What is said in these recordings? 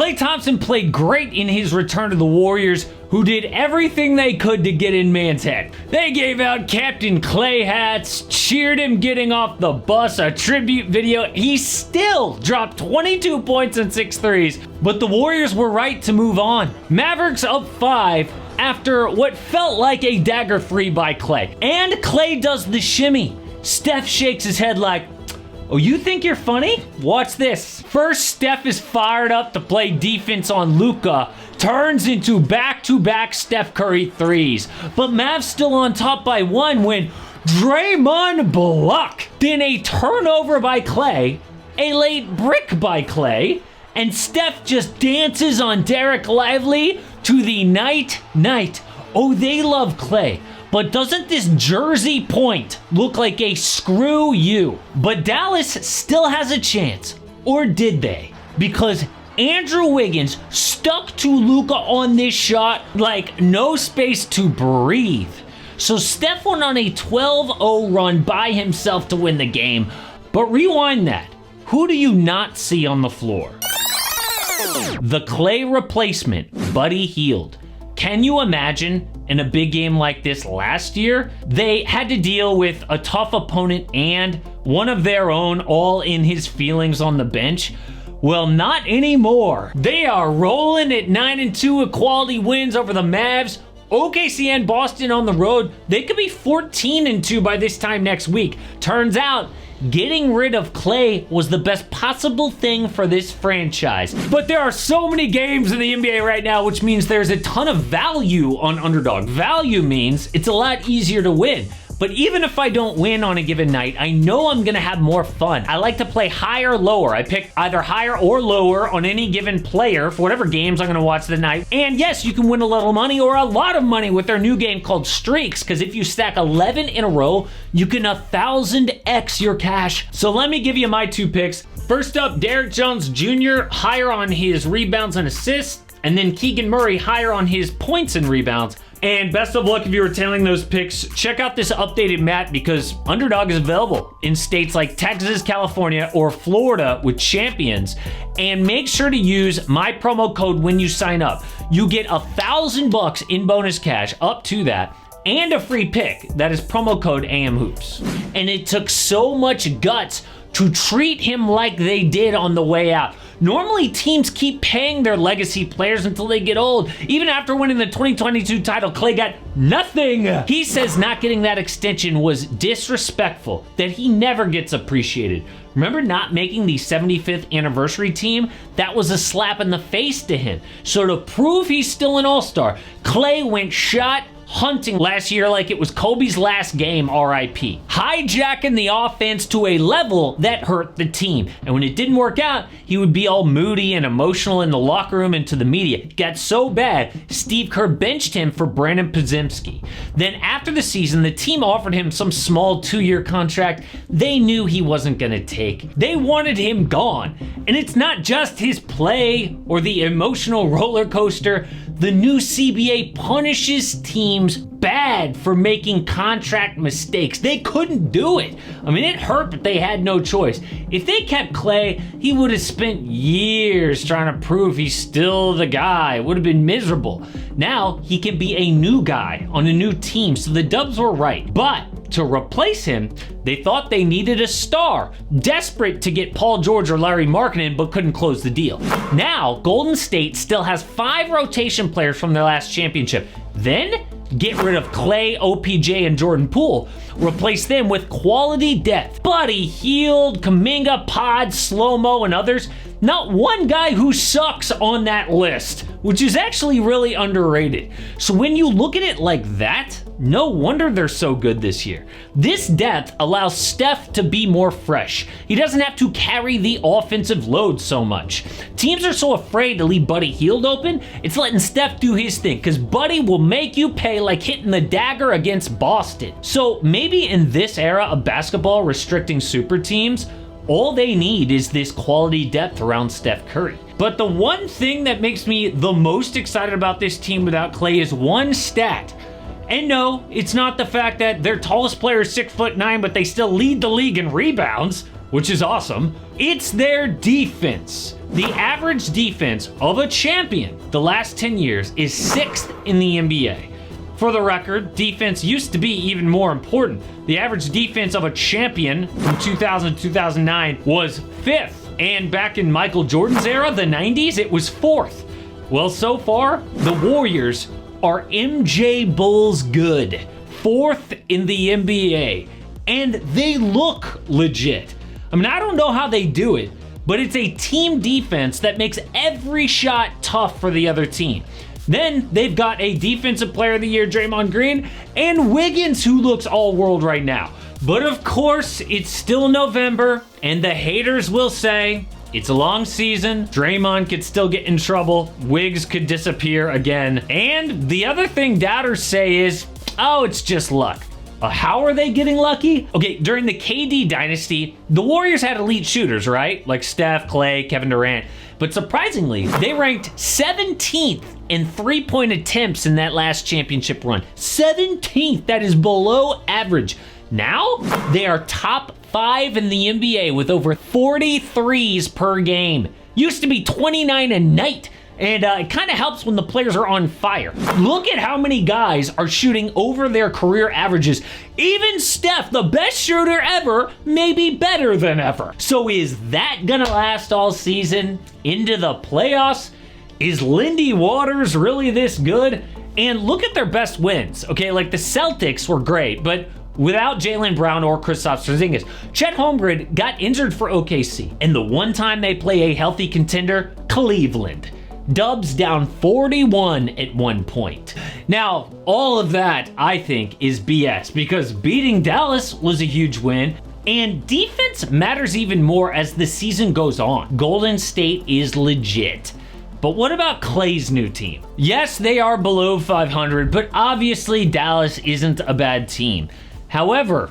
Klay Thompson played great in his return to the Warriors, who did everything they could to get in man's head. They gave out Captain Klay hats, cheered him getting off the bus, a tribute video. He still dropped 22 points and 6 threes, but the Warriors were right to move on. Mavericks up 5 after what felt like a dagger 3 by Klay. And Klay does the shimmy. Steph shakes his head like, oh, you think you're funny? Watch this. First, Steph is fired up to play defense on Luka, turns into back-to-back Steph Curry threes. But Mavs still on top by 1 when Draymond block. Then a turnover by Klay, a late brick by Klay, and Steph just dances on Derek Lively to the night. Oh, they love Klay. But doesn't this jersey point look like a screw you? But Dallas still has a chance. Or did they? Because Andrew Wiggins stuck to Luka on this shot like no space to breathe. So Steph went on a 12-0 run by himself to win the game. But rewind that. Who do you not see on the floor? The Klay replacement, Buddy Hield. Can you imagine in a big game like this last year, they had to deal with a tough opponent and one of their own all in his feelings on the bench? Well, not anymore. They are rolling at 9-2 with quality wins over the Mavs. OKC and Boston on the road, they could be 14-2 by this time next week. Turns out, getting rid of Klay was the best possible thing for this franchise. But there are so many games in the NBA right now, which means there's a ton of value on Underdog. Value means it's a lot easier to win. But even if I don't win on a given night, I know I'm gonna have more fun. I like to play higher, lower. I pick either higher or lower on any given player for whatever games I'm gonna watch the night. And yes, you can win a little money or a lot of money with their new game called Streaks, because if you stack 11 in a row, you can 1,000x your cash. So let me give you my 2 picks. First up, Derrick Jones Jr., higher on his rebounds and assists, and then Keegan Murray higher on his points and rebounds. And best of luck if you were tailing those picks. Check out this updated map because Underdog is available in states like Texas, California, or Florida with champions. And make sure to use my promo code when you sign up. You get $1,000 in bonus cash up to that, and a free pick. That is promo code AMHoops. And it took so much guts to treat him like they did on the way out. Normally, teams keep paying their legacy players until they get old. Even after winning the 2022 title, Klay got nothing. He says not getting that extension was disrespectful, that he never gets appreciated. Remember not making the 75th anniversary team? That was a slap in the face to him. So to prove he's still an all-star, Klay went shot hunting last year like it was Kobe's last game, RIP. Hijacking the offense to a level that hurt the team. And when it didn't work out, he would be all moody and emotional in the locker room and to the media. It got so bad, Steve Kerr benched him for Brandon Podziemski. Then after the season, the team offered him some small 2-year contract they knew he wasn't gonna take. They wanted him gone. And it's not just his play or the emotional roller coaster. The new CBA punishes teams bad for making contract mistakes. They couldn't do it. I mean, it hurt, but they had no choice. If they kept Klay, he would have spent years trying to prove he's still the guy. It would have been miserable. Now, he can be a new guy on a new team, so the Dubs were right. But to replace him, they thought they needed a star, desperate to get Paul George or Larry Markkinen, but couldn't close the deal. Now, Golden State still has 5 rotation players from their last championship. Then, get rid of Klay, OPJ, and Jordan Poole. Replace them with quality depth. Buddy Hield, Kuminga, Pod, Slow-Mo, and others. Not one guy who sucks on that list, which is actually really underrated. So when you look at it like that, no wonder they're so good this year. This depth allows Steph to be more fresh. He doesn't have to carry the offensive load so much. Teams are so afraid to leave Buddy Hield open, it's letting Steph do his thing, because Buddy will make you pay like hitting the dagger against Boston. So maybe in this era of basketball restricting super teams, all they need is this quality depth around Steph Curry. But the one thing that makes me the most excited about this team without Klay is one stat. And no, it's not the fact that their tallest player is 6'9", but they still lead the league in rebounds, which is awesome. It's their defense. The average defense of a champion the last 10 years is 6th in the NBA. For the record, defense used to be even more important. The average defense of a champion from 2000 to 2009 was 5th. And back in Michael Jordan's era, the 90s, it was 4th. Well, so far, the Warriors are MJ Bulls good. 4th in the NBA. And they look legit. I mean, I don't know how they do it, but it's a team defense that makes every shot tough for the other team. Then they've got a Defensive Player of the Year, Draymond Green, and Wiggins, who looks all-world right now. But of course, it's still November, and the haters will say, it's a long season, Draymond could still get in trouble, Wiggs could disappear again. And the other thing doubters say is, oh, it's just luck. How are they getting lucky? Okay, during the KD dynasty, the Warriors had elite shooters, right? Like Steph, Klay, Kevin Durant. But surprisingly, they ranked 17th in three-point attempts in that last championship run. 17th, that is below average. Now, they are top 5 in the NBA with over 43s per game. Used to be 29 a night. And it kind of helps when the players are on fire. Look at how many guys are shooting over their career averages. Even Steph, the best shooter ever, may be better than ever. So is that gonna last all season? Into the playoffs? Is Lindy Waters really this good? And look at their best wins. Okay, like the Celtics were great, but without Jaylen Brown or Kristaps Porzingis. Chet Holmgren got injured for OKC. And the one time they play a healthy contender, Cleveland. Dubs down 41 at one point. Now, all of that, I think, is BS because beating Dallas was a huge win, and defense matters even more as the season goes on. Golden State is legit. But what about Klay's new team? Yes, they are below 500, but obviously Dallas isn't a bad team. However,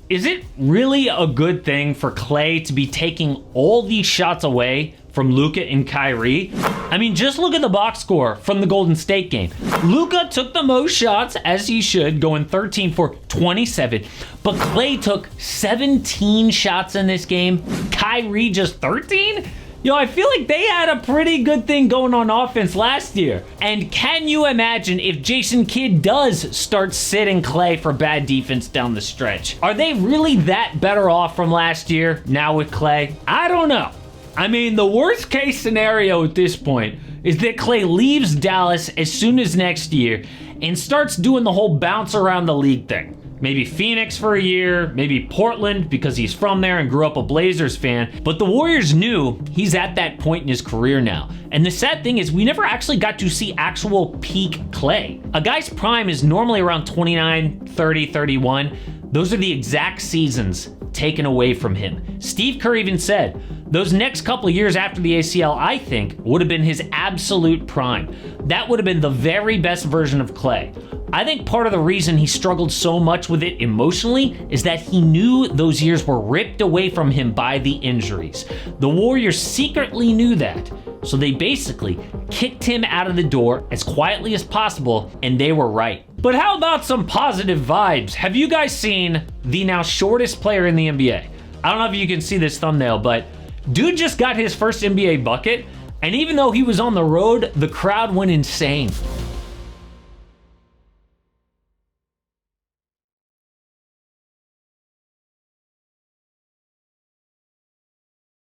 is it really a good thing for Klay to be taking all these shots away from Luka and Kyrie? I mean, just look at the box score from the Golden State game. Luka took the most shots, as he should, going 13 for 27. But Klay took 17 shots in this game. Kyrie just 13? Yo, I feel like they had a pretty good thing going on offense last year. And can you imagine if Jason Kidd does start sitting Klay for bad defense down the stretch? Are they really that better off from last year now with Klay? I don't know. I mean, the worst case scenario at this point is that Klay leaves Dallas as soon as next year and starts doing the whole bounce around the league thing. Maybe Phoenix for a year, maybe Portland because he's from there and grew up a Blazers fan. But the Warriors knew he's at that point in his career now. And the sad thing is we never actually got to see actual peak Klay. A guy's prime is normally around 29, 30, 31. Those are the exact seasons taken away from him. Steve Kerr even said, those next couple of years after the ACL, I think, would have been his absolute prime. That would have been the very best version of Klay. I think part of the reason he struggled so much with it emotionally is that he knew those years were ripped away from him by the injuries. The Warriors secretly knew that, so they basically kicked him out of the door as quietly as possible, and they were right. But how about some positive vibes? Have you guys seen the now shortest player in the NBA? I don't know if you can see this thumbnail, but dude just got his first NBA bucket, and even though he was on the road, the crowd went insane.